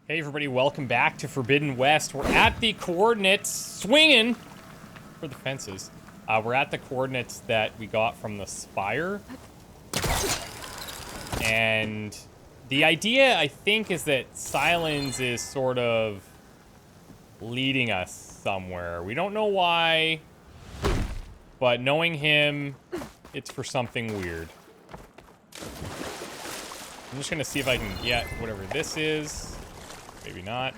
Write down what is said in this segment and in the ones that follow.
Hey everybody, welcome back to Forbidden West. We're at the coordinates, swinging for the fences. We're at the coordinates that we got from the spire. And the idea, I think, is that Silence is sort of leading us somewhere. We don't know why, but knowing him, it's for something weird. I'm just gonna see if I can get whatever this is. Maybe not.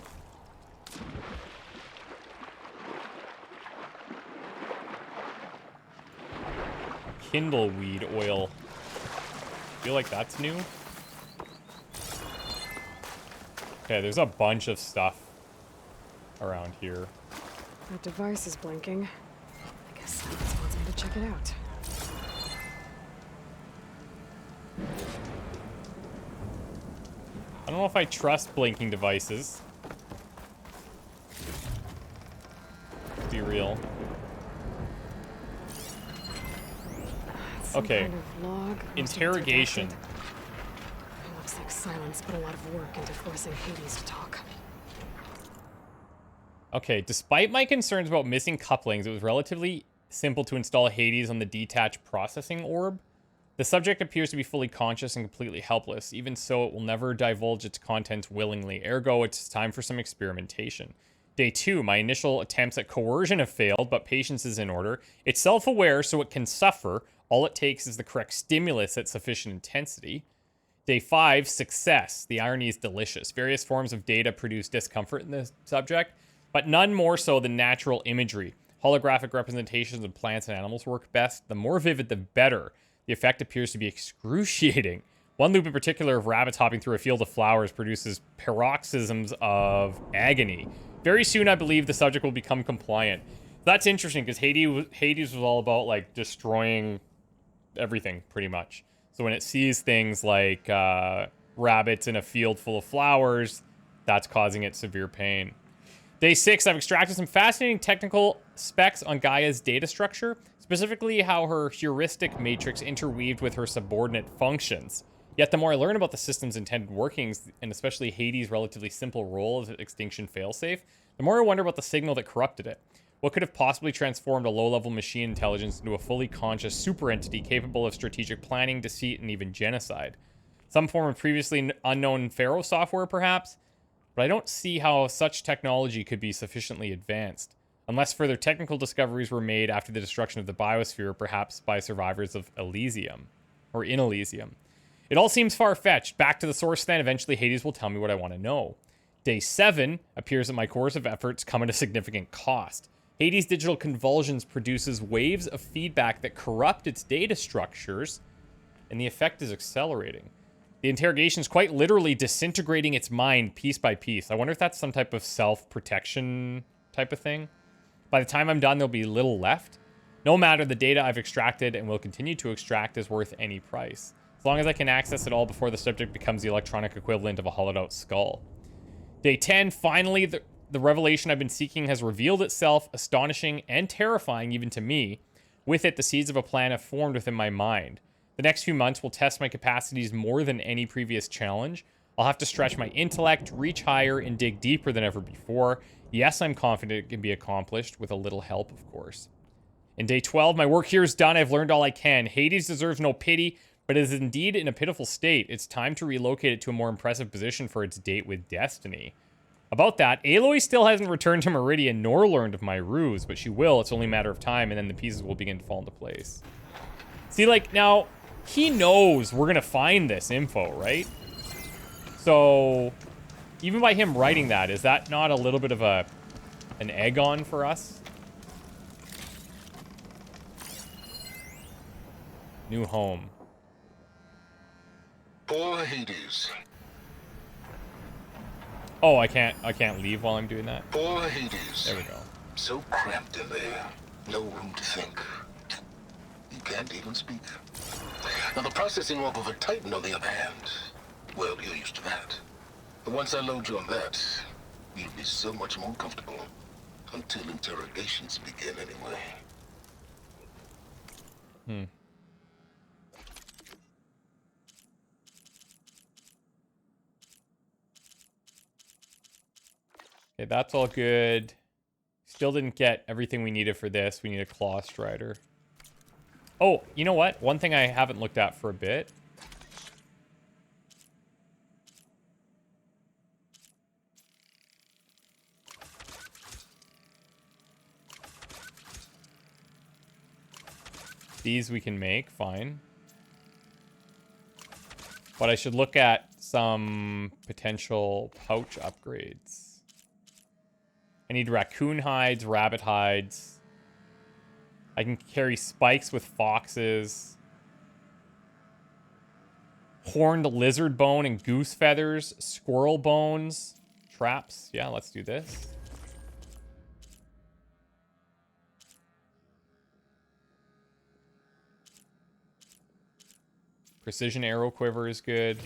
Kindle weed oil. Feel like that's new. Okay, there's a bunch of stuff around here. That device is blinking. I guess Silence wants me to check it out. I don't know if I trust blinking devices. To be real. Okay. Kind of log, Interrogation. It looks like Silence put a lot of work into forcing Hades to talk. Okay, despite my concerns about missing couplings, it was relatively simple to install Hades on the detached processing orb. The subject appears to be fully conscious and completely helpless. Even so, it will never divulge its contents willingly. Ergo, it's time for some experimentation. Day 2, my initial attempts at coercion have failed, but patience is in order. It's self-aware, so it can suffer. All it takes is the correct stimulus at sufficient intensity. Day 5, success. The irony is delicious. Various forms of data produce discomfort in the subject, but none more so than natural imagery. Holographic representations of plants and animals work best. The more vivid, the better. The effect appears to be excruciating. One loop in particular of rabbits hopping through a field of flowers produces paroxysms of agony. Very soon, I believe the subject will become compliant. That's interesting, because Hades was all about, like, destroying everything, pretty much. So when it sees things like rabbits in a field full of flowers, that's causing it severe pain. Day 6, I've extracted some fascinating technical specs on Gaia's data structure, specifically how her heuristic matrix interweaved with her subordinate functions. Yet the more I learn about the system's intended workings, and especially Hades' relatively simple role as an extinction failsafe, the more I wonder about the signal that corrupted it. What could have possibly transformed a low-level machine intelligence into a fully conscious super entity capable of strategic planning, deceit, and even genocide? Some form of previously unknown Pharaoh software, perhaps? But I don't see how such technology could be sufficiently advanced, unless further technical discoveries were made after the destruction of the biosphere, perhaps by survivors of Elysium, or in Elysium. It all seems far-fetched. Back to the source then, eventually Hades will tell me what I want to know. Day 7 appears that my coercive efforts come at a significant cost. Hades' digital convulsions produces waves of feedback that corrupt its data structures, and the effect is accelerating. The interrogation is quite literally disintegrating its mind piece by piece. I wonder if that's some type of self-protection type of thing. By the time I'm done, there'll be little left. No matter, the data I've extracted and will continue to extract is worth any price, as long as I can access it all before the subject becomes the electronic equivalent of a hollowed-out skull. Day 10, finally, the revelation I've been seeking has revealed itself, astonishing and terrifying even to me. With it, the seeds of a plan have formed within my mind. The next few months will test my capacities more than any previous challenge. I'll have to stretch my intellect, reach higher, and dig deeper than ever before. Yes, I'm confident it can be accomplished, with a little help, of course. In day 12, my work here is done. I've learned all I can. Hades deserves no pity, but is indeed in a pitiful state. It's time to relocate it to a more impressive position for its date with destiny. About that, Aloy still hasn't returned to Meridian nor learned of my ruse, but she will. It's only a matter of time, and then the pieces will begin to fall into place. See, like, now, he knows we're going to find this info, right? So, even by him writing that, is that not a little bit of an egg on for us? New home. Poor Hades. Oh, I can't leave while I'm doing that? Poor Hades. There we go. So cramped in there. No room to think. You can't even speak. Now the processing orb of a Titan, on the other hand, well, you're used to that. But once I load you on that, you'll be so much more comfortable. Until interrogations begin, anyway. Okay, that's all good. Still didn't get everything we needed for this. We need a claw strider. Oh, you know what? One thing I haven't looked at for a bit. These we can make, fine. But I should look at some potential pouch upgrades. I need raccoon hides, rabbit hides. I can carry spikes with foxes. Horned lizard bone and goose feathers. Squirrel bones. Traps. Yeah, let's do this. Precision arrow quiver is good.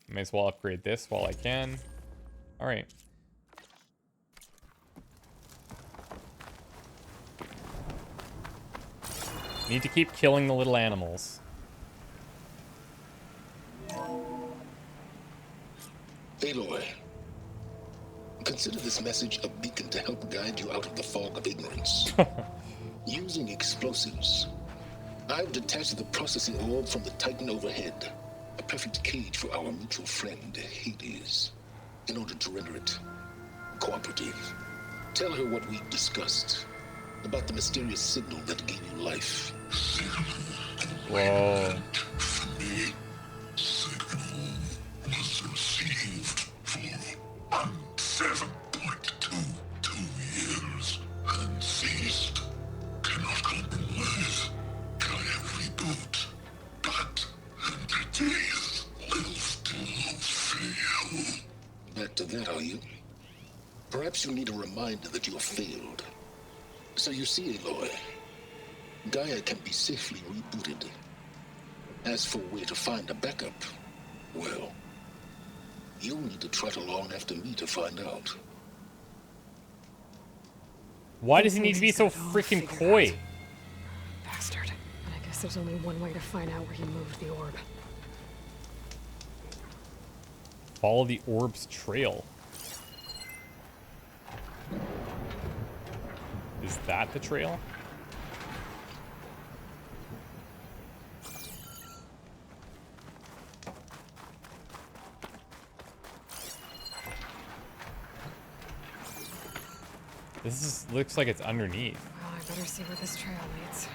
May as well upgrade this while I can. All right. Need to keep killing the little animals. Aloy, consider this message a beacon to help guide you out of the fog of ignorance. Using explosives, I've detached the processing orb from the Titan overhead. A perfect cage for our mutual friend, Hades. In order to render it cooperative, tell her what we've discussed about the mysterious signal that gave you life. Whoa. Signal was received for 7.22 years and ceased. Cannot compromise. Try reboot. But entities will still fail. Back to that, are you? Perhaps you need a reminder that you have failed. So you see, Aloy, Gaia can be safely rebooted. As for where to find a backup, well, you'll need to trot along after me to find out. Why does he need to be so freaking coy? Bastard. I guess there's only one way to find out where he moved the orb. Follow the orb's trail. Is that the trail? Looks like it's underneath. Well, I better see where this trail leads.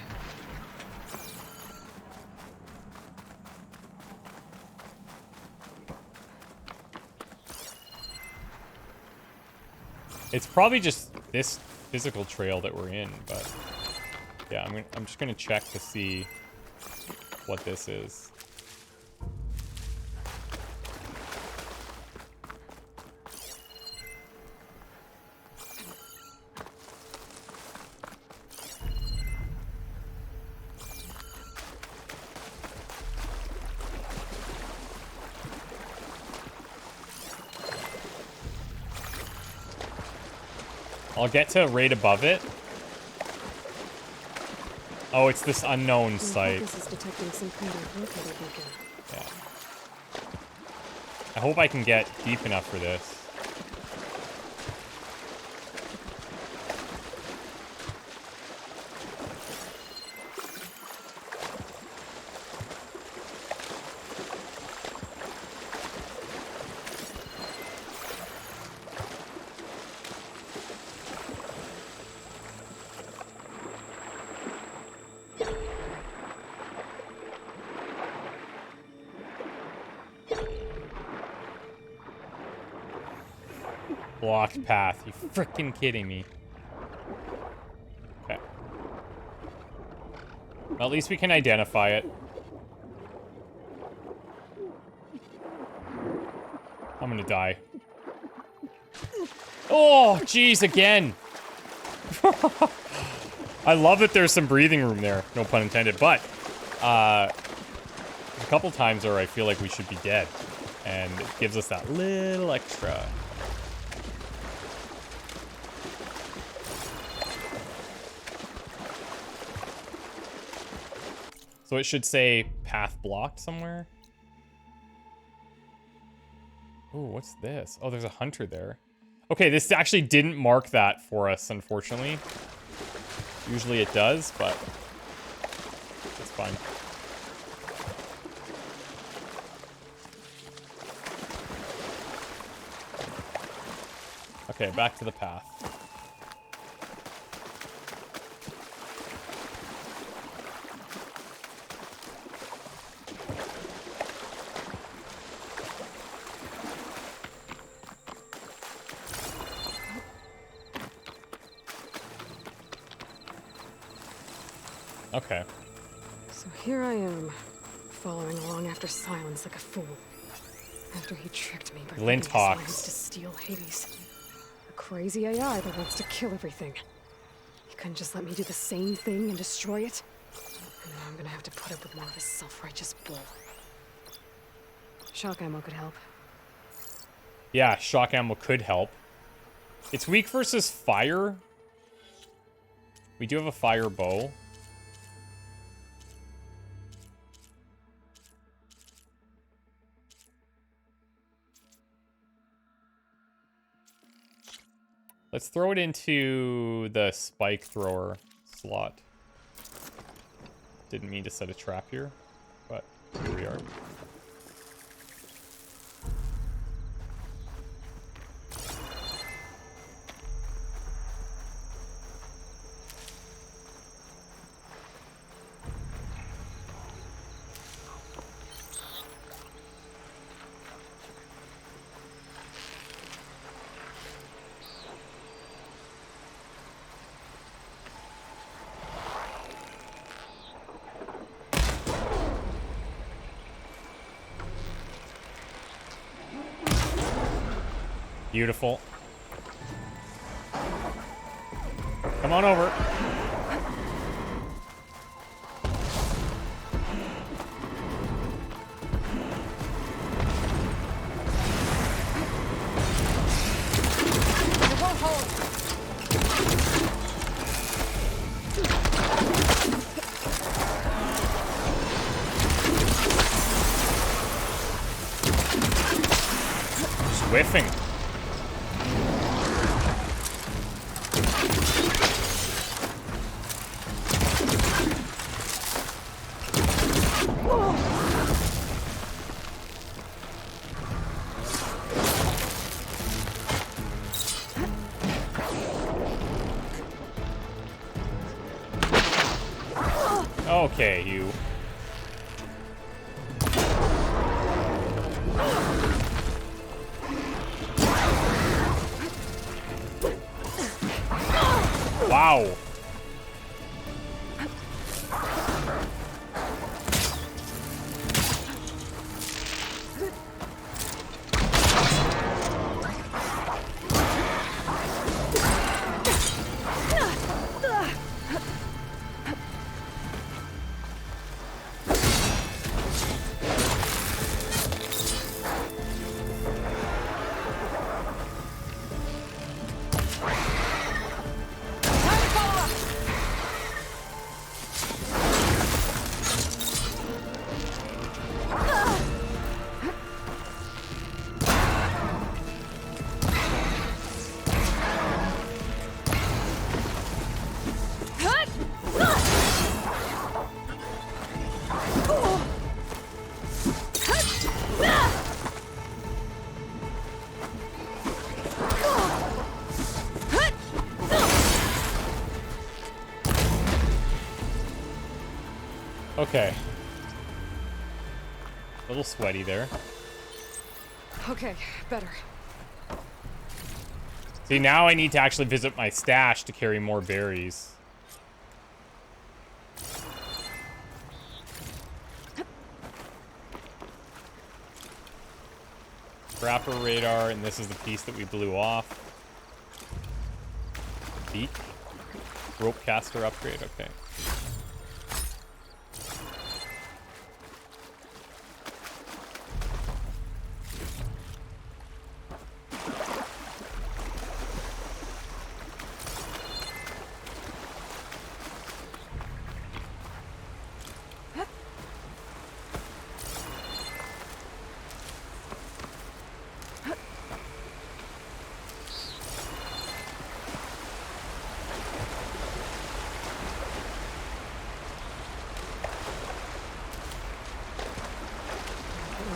It's probably just this physical trail that we're in, but yeah, I'm just gonna check to see what this is. I'll get to right above it. Oh, it's this unknown site. This is detecting some kind of locator beacon. Yeah. I hope I can get deep enough for this. Blocked path. You freaking kidding me? Okay. Well, at least we can identify it. I'm gonna die. Oh, jeez, again. I love that there's some breathing room there. No pun intended. But, a couple times where I feel like we should be dead. And it gives us that little extra. So it should say path blocked somewhere. Ooh, what's this? Oh, there's a hunter there. Okay, this actually didn't mark that for us, unfortunately. Usually it does, but it's fine. Okay, back to the path. Okay. So here I am, following along after Silence like a fool. After he tricked me by leaving his Lintox. lands to steal Hades. A crazy AI that wants to kill everything. He couldn't just let me do the same thing and destroy it? And now I'm gonna have to put up with more of his self-righteous bull. Shock ammo could help. Yeah, shock ammo could help. It's weak versus fire. We do have a fire bow. Let's throw it into the spike thrower slot. Didn't mean to set a trap here, but here we are. Beautiful. Come on over. Whiffing. Okay, you. Wow. Okay. A little sweaty there. Okay, better. See, now I need to actually visit my stash to carry more berries. Rapper radar, and this is the piece that we blew off. Beak. Rope caster upgrade, okay.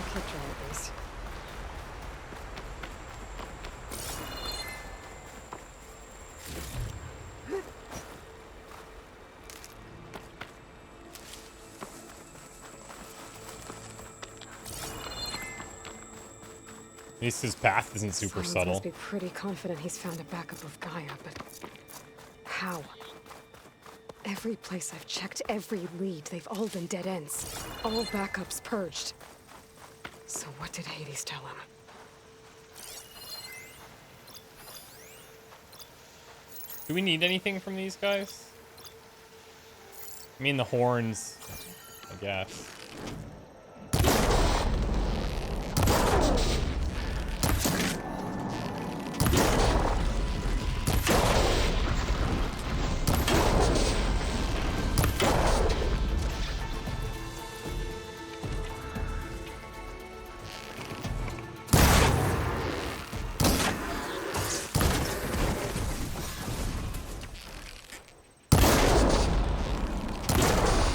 keep trying at least. At least his path isn't super Silence subtle. must be pretty confident he's found a backup of Gaia, but how? Every place I've checked, every lead, they've all been dead ends. All backups purged. So what did Hades tell him? Do we need anything from these guys? I mean, the horns, I guess.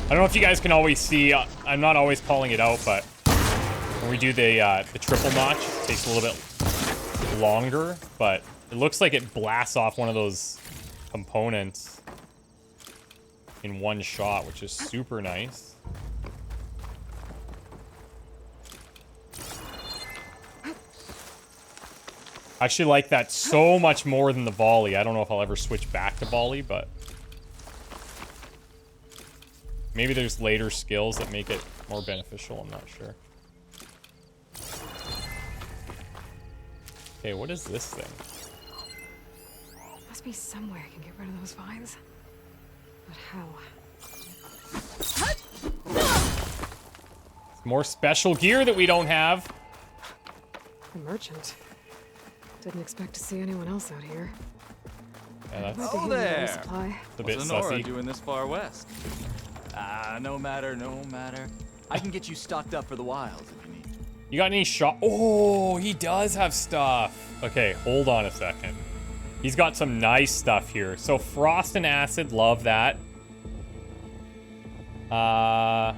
I don't know if you guys can always see, I'm not always calling it out, but when we do the triple notch, it takes a little bit longer, but it looks like it blasts off one of those components in one shot, which is super nice. I actually like that so much more than the volley. I don't know if I'll ever switch back to volley, but maybe there's later skills that make it more beneficial. I'm not sure. Okay, what is this thing? Must be somewhere I can get rid of those vines. But how? More special gear that we don't have. The merchant. Didn't expect to see anyone else out here. Yeah, that's Might be Oh, handy to have a there. supply. a bit What's Nora sussy. doing this far west? No matter, no matter. I can get you stocked up for the wilds if you need. You got any shot? Oh, he does have stuff. Okay, hold on a second. He's got some nice stuff here. So frost and acid, love that. Yeah,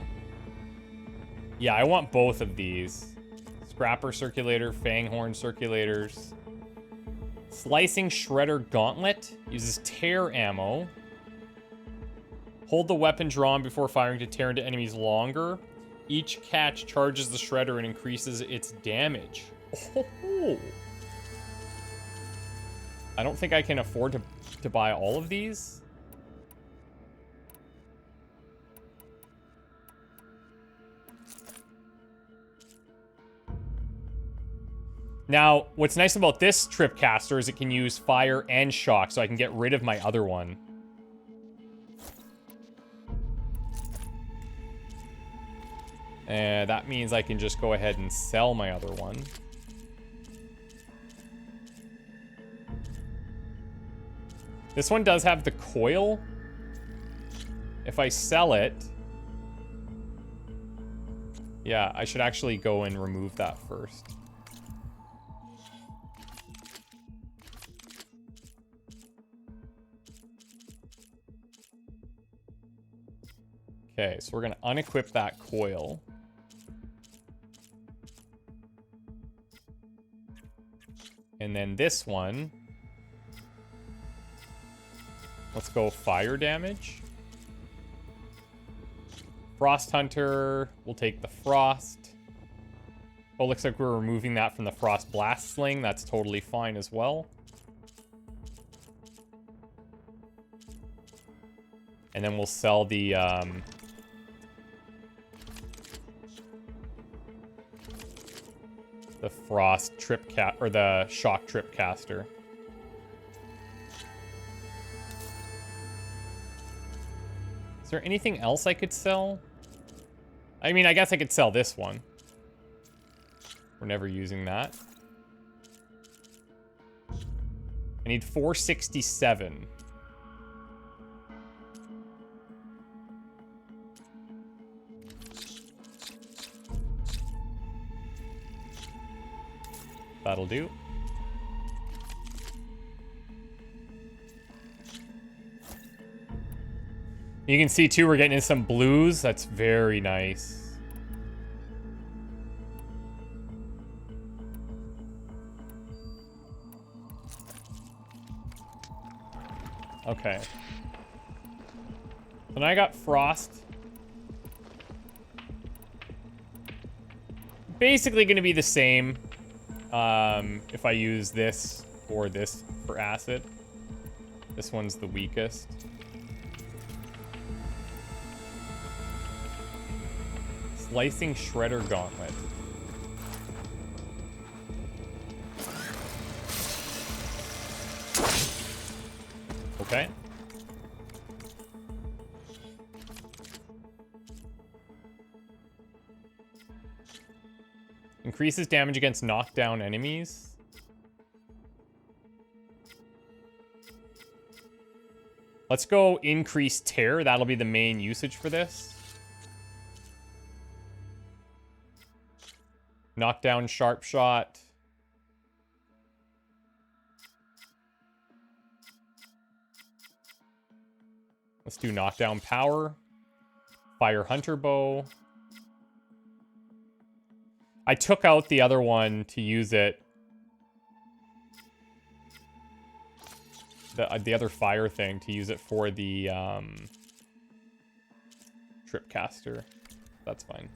I want both of these. Scrapper circulator, fanghorn circulators. Slicing shredder gauntlet uses tear ammo. Hold the weapon drawn before firing to tear into enemies longer. Each catch charges the shredder and increases its damage. Oh. I don't think I can afford to buy all of these. Now, what's nice about this trip caster is it can use fire and shock, so I can get rid of my other one. And that means I can just go ahead and sell my other one. This one does have the coil. If I sell it... Yeah, I should actually go and remove that first. Okay, so we're going to unequip that coil. And then this one. Let's go fire damage. Frost Hunter. We'll take the frost. Oh, looks like we're removing that from the frost blast sling. That's totally fine as well. And then we'll sell the frost trip cat or the shock trip caster. Is there anything else I could sell? I mean, I guess I could sell this one. We're never using that. I need 467. That'll do. You can see, too, we're getting into some blues. That's very nice. Okay. Then I got Frost. Basically going to be the same if I use this or this for acid. This one's the weakest. Slicing Shredder Gauntlet. Okay. Increases damage against knockdown enemies. Let's go increase tear. That'll be the main usage for this. Knockdown sharp shot. Let's do knockdown power. Fire hunter bow. I took out the other one to use it. The other fire thing to use it for the tripcaster. That's fine.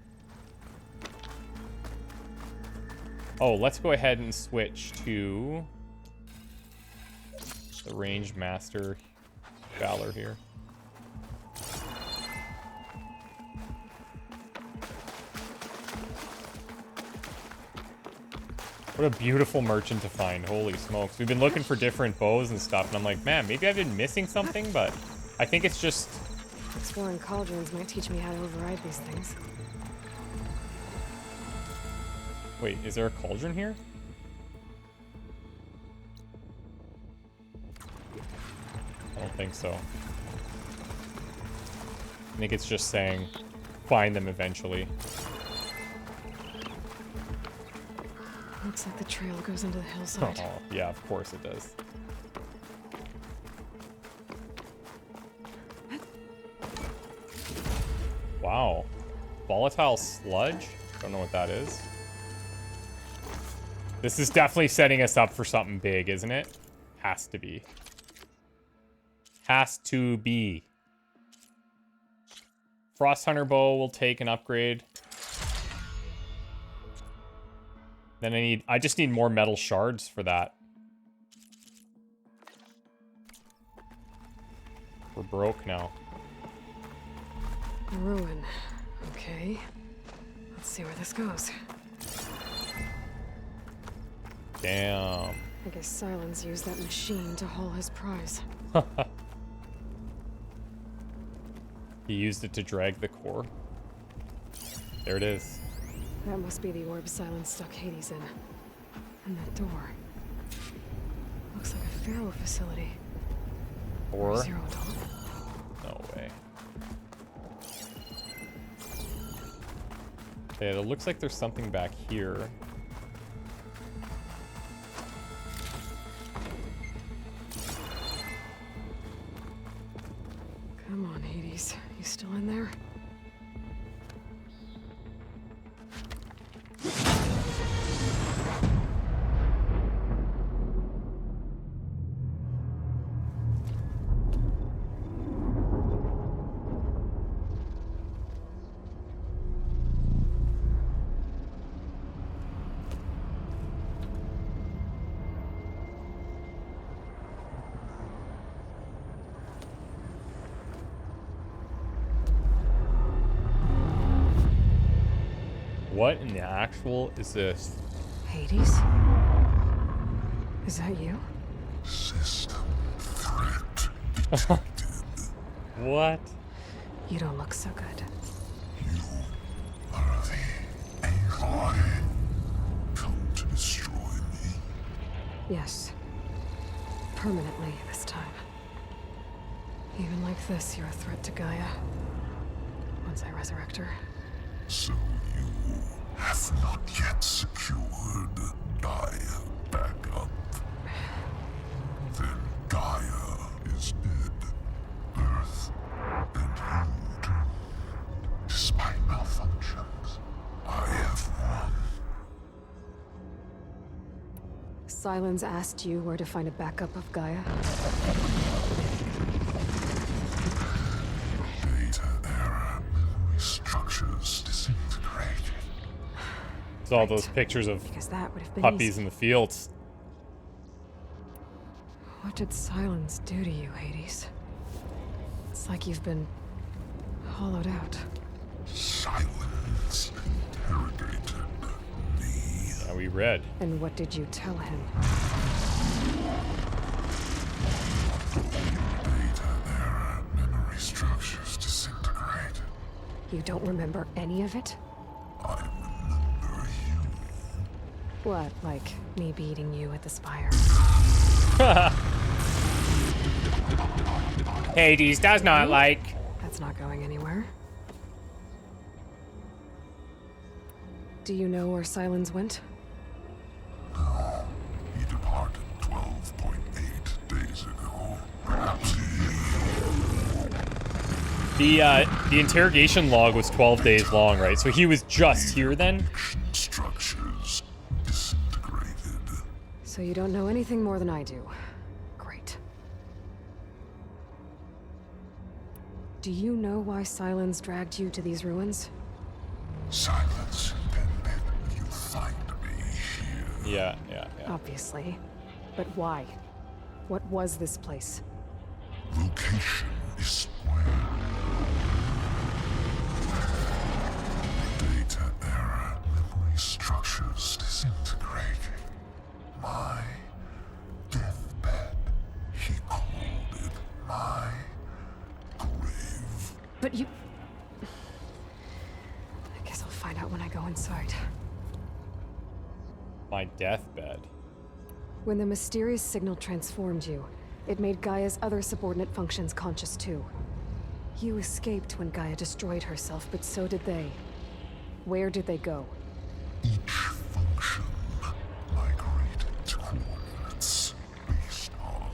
Oh, let's go ahead and switch to the ranged master Valor here. What a beautiful merchant to find. Holy smokes. We've been looking for different bows and stuff, and I'm like, man, maybe I've been missing something, but I think it's just... Exploring cauldrons might teach me how to override these things. Wait, is there a cauldron here? I don't think so. I think it's just saying, find them eventually. Looks like the trail goes into the hillside. Oh, yeah, of course it does. Wow. Volatile sludge? Don't know what that is. This is definitely setting us up for something big, isn't it? Has to be. Has to be. Frost Hunter Bow will take an upgrade. Then I just need more metal shards for that. We're broke now. Ruin. Okay. Let's see where this goes. Damn. I guess Silence used that machine to haul his prize. He used it to drag the core. There it is. That must be the orb Silence stuck Hades in. And that door. Looks like a Pharaoh facility. Or... Zero Dawn. No way. Okay, it looks like there's something back here. Come on, Hades. You still in there? What in the actual is this? Hades? Is that you? System threat detected. What? You don't look so good. You are the Aloy. Come to destroy me. Yes. Permanently this time. Even like this, you're a threat to Gaia. Once I resurrect her. So you have not yet secured Gaia back up. Then Gaia is dead. Earth and you too. Despite malfunctions, I have won. Silence asked you where to find a backup of Gaia? It's all those pictures of Because that would have been puppies easy. in the fields. What did silence do to you, Hades? It's like you've been hollowed out. Silence interrogated me. Yeah, we read. And what did you tell him? Data error, memory structures disintegrate. You don't remember any of it? I remember you. What, like me beating you at the spire? Hades does not like. That's not going anywhere. Do you know where Silence went? No, he departed 12.8 days ago. Perhaps The interrogation log was 12 days long, right? So he was just here then? structures disintegrated. So you don't know anything more than I do. Great. Do you know why Silence dragged you to these ruins? Silence intended you find me here. Yeah. Obviously. But why? What was this place? Location is where data error, memory structures disintegrating. My deathbed, he called it my grave. But you... I guess I'll find out when I go inside. My deathbed. When the mysterious signal transformed you, it made Gaia's other subordinate functions conscious too. You escaped when Gaia destroyed herself, but so did they. Where did they go? Each function migrated to coordinates based on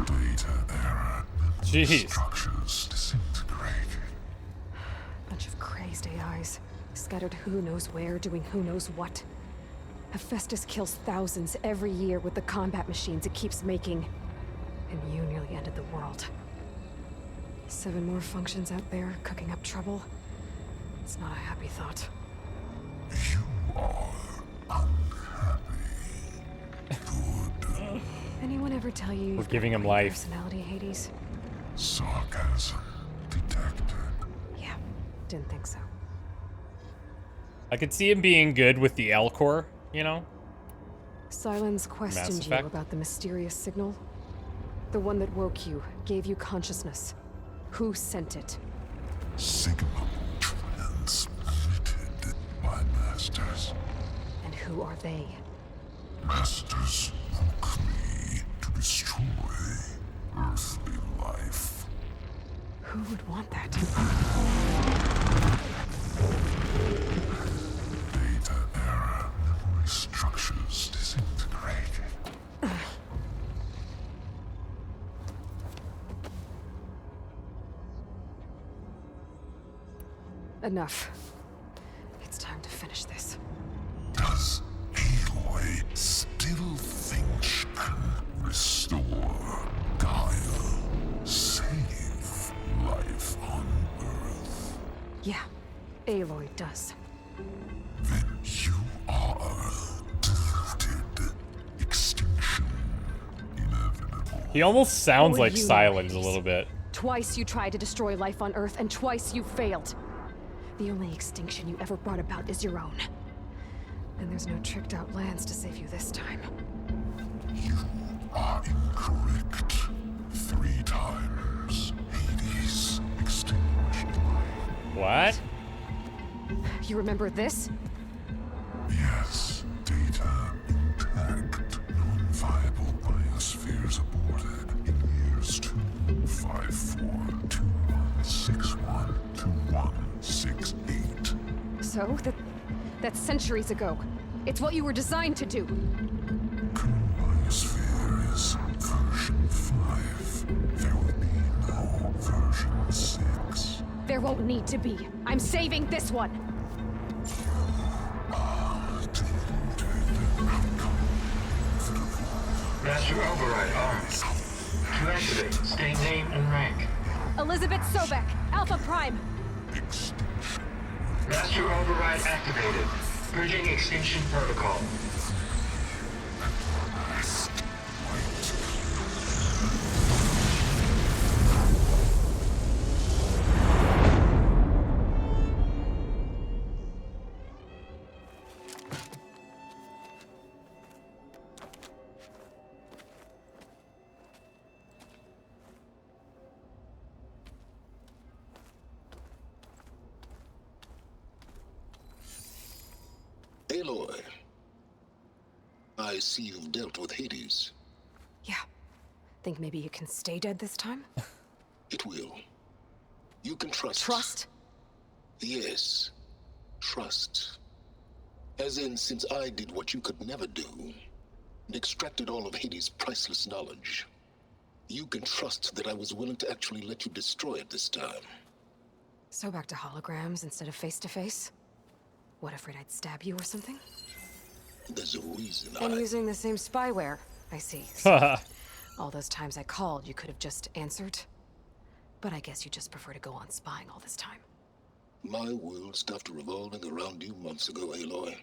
data error, memory Jeez. structures disintegrating. Bunch of crazed AIs, scattered who knows where, doing who knows what. Hephaestus kills thousands every year with the combat machines it keeps making. And you nearly ended the world. 7 more functions out there, cooking up trouble. It's not a happy thought. You are unhappy. Good. Anyone ever tell you We're you've giving got him great life. personality, Hades? Sarcasm detected. Yeah, didn't think so. I could see him being good with the L core, you know? Silence questioned you Effect? about the mysterious signal. The one that woke you, gave you consciousness. Who sent it? Signal transmitted by masters. And who are they? Masters woke me to destroy earthly life. Who would want that? Data error, memory structures disintegrating. Enough. It's time to finish this. Does Aloy still think she can restore Gaia? Save life on Earth? Yeah, Aloy does. Then you are deluded. Extinction inevitable. He almost sounds Or like you, Silence a Hades. little bit. Twice you tried to destroy life on Earth, and twice you failed. The only extinction you ever brought about is your own. And there's no tricked out lands to save you this time. You are incorrect. 3 times Hades extinguished life. What? You remember this? Yes, data intact. Non-viable biospheres aborted in years 2154, 2161, 2168. So, that's centuries ago. It's what you were designed to do. Current biosphere is version 5. There will be no version 6. There won't need to be. I'm saving this one. Master override on. To activate, state name and rank. Elizabeth Sobek, Alpha Prime. Extinction Master override activated. Bridging extinction protocol. Aloy, I see you've dealt with Hades. Yeah. Think maybe you can stay dead this time? It will. You can trust. Trust? Yes. Trust. As in, since I did what you could never do, and extracted all of Hades' priceless knowledge, you can trust that I was willing to actually let you destroy it this time. So back to holograms instead of face-to-face? What, afraid I'd stab you or something? There's a reason And I... using the same spyware, I see. So all those times I called, you could have just answered. But I guess you just prefer to go on spying all this time. My world stopped revolving around you months ago, Aloy.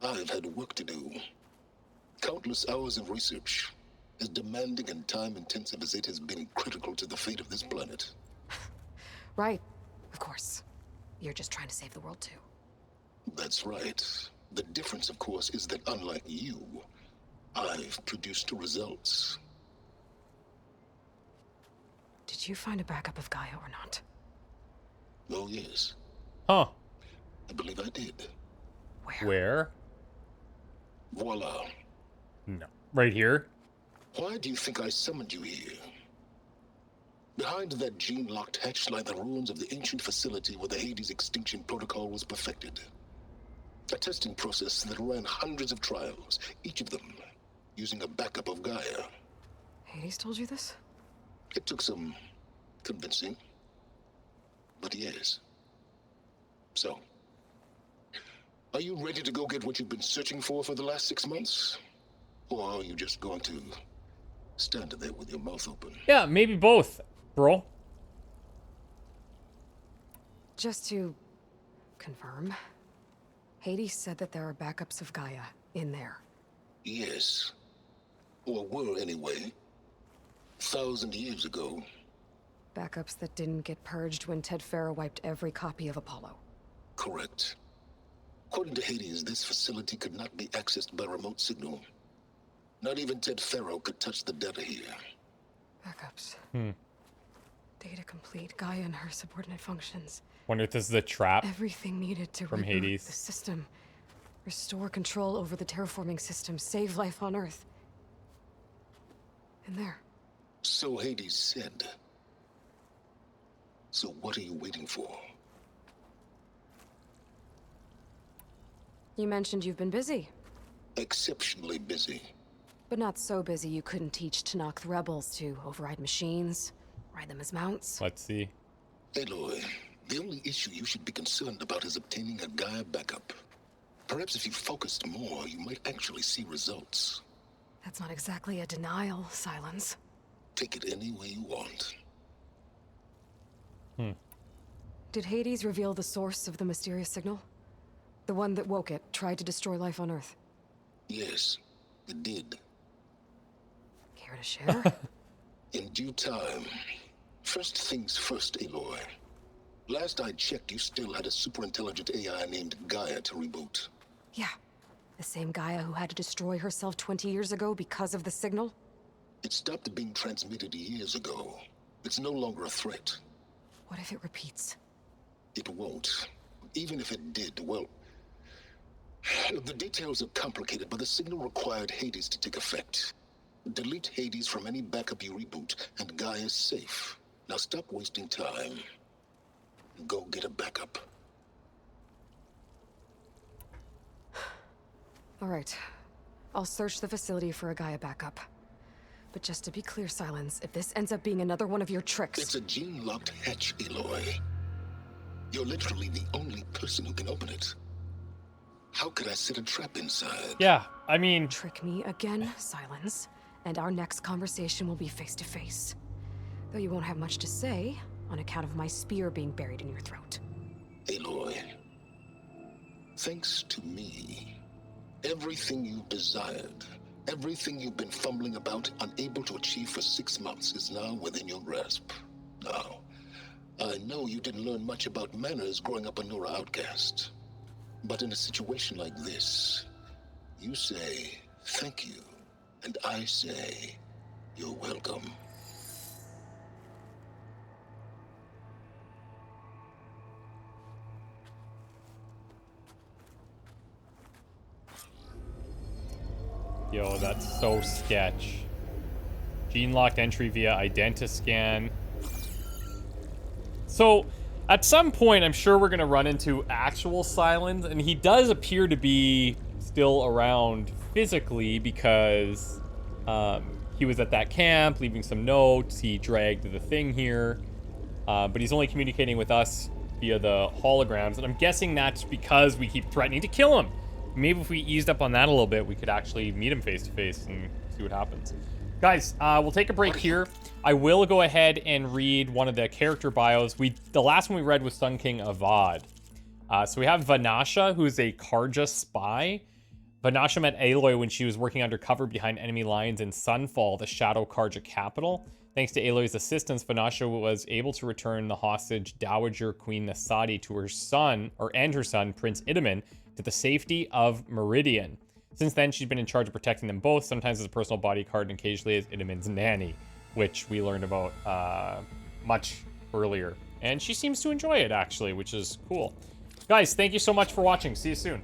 I've had work to do. Countless hours of research, as demanding and time-intensive as it has been critical to the fate of this planet. Right, of course. You're just trying to save the world too. That's right. The difference, of course, is that unlike you, I've produced results. Did you find a backup of Gaia or not? Oh, yes. Huh. I believe I did. Where? Voila. No. Right here? Why do you think I summoned you here? Behind that gene-locked hatch lie the ruins of the ancient facility where the Hades extinction protocol was perfected. A testing process that ran hundreds of trials, each of them using a backup of Gaia. Hades told you this? It took some convincing, but yes. So, are you ready to go get what you've been searching for the last 6 months? Or are you just going to stand there with your mouth open? Yeah, maybe both, bro. Just to confirm, Hades said that there are backups of Gaia in there. Yes. Or were anyway. 1,000 years ago. Backups that didn't get purged when Ted Farrow wiped every copy of Apollo. Correct. According to Hades, this facility could not be accessed by remote signal. Not even Ted Farrow could touch the data here. Backups. Data complete, Gaia and her subordinate functions. Wonder if this is a trap. Everything needed to From reboot Hades. the system. Restore control over the terraforming system. Save life on Earth. And there. So Hades said. So what are you waiting for? You mentioned you've been busy. Exceptionally busy. But not so busy you couldn't teach Tanakh the rebels to override machines, ride them as mounts. Let's see. Aloy, the only issue you should be concerned about is obtaining a Gaia backup. Perhaps if you focused more, you might actually see results. That's not exactly a denial, Silence. Take it any way you want. Did Hades reveal the source of the mysterious signal? The one that woke it, tried to destroy life on Earth? Yes, it did. Care to share? In due time. First things first, Aloy. Last I checked, you still had a super-intelligent AI named Gaia to reboot. Yeah. The same Gaia who had to destroy herself 20 years ago because of the signal? It stopped being transmitted years ago. It's no longer a threat. What if it repeats? It won't. Even if it did, well... The details are complicated, but the signal required Hades to take effect. Delete Hades from any backup you reboot, and Gaia's safe. Now stop wasting time. Go get a backup. All right. I'll search the facility for a Gaia backup. But just to be clear, Silence, if this ends up being another one of your tricks... It's a gene-locked hatch, Aloy. You're literally the only person who can open it. How could I set a trap inside? Yeah, I mean... Trick me again, Silence, and our next conversation will be face-to-face. Though you won't have much to say, on account of my spear being buried in your throat. Aloy, thanks to me, everything you desired, everything you've been fumbling about, unable to achieve for 6 months, is now within your grasp. Now, I know you didn't learn much about manners growing up a Nora outcast, but in a situation like this, you say thank you, and I say you're welcome. Yo, that's so sketch. Gene-locked entry via Identiscan. So, at some point, I'm sure we're going to run into actual Silence, and he does appear to be still around physically because he was at that camp, leaving some notes. He dragged the thing here, but he's only communicating with us via the holograms, and I'm guessing that's because we keep threatening to kill him. Maybe if we eased up on that a little bit, we could actually meet him face to face and see what happens. Guys, we'll take a break here. I will go ahead and read one of the character bios. The last one we read was Sun King Avad. So we have Vanasha, who's a Karja spy. Vanasha met Aloy when she was working undercover behind enemy lines in Sunfall, the Shadow Karja capital. Thanks to Aloy's assistance, Vanasha was able to return the hostage Dowager Queen Nasadi to her son, and her son, Prince Idaman, to the safety of Meridian. Since then, she's been in charge of protecting them both, sometimes as a personal bodyguard and occasionally as Idaman's nanny, which we learned about much earlier. And she seems to enjoy it, actually, which is cool. Guys, thank you so much for watching. See you soon.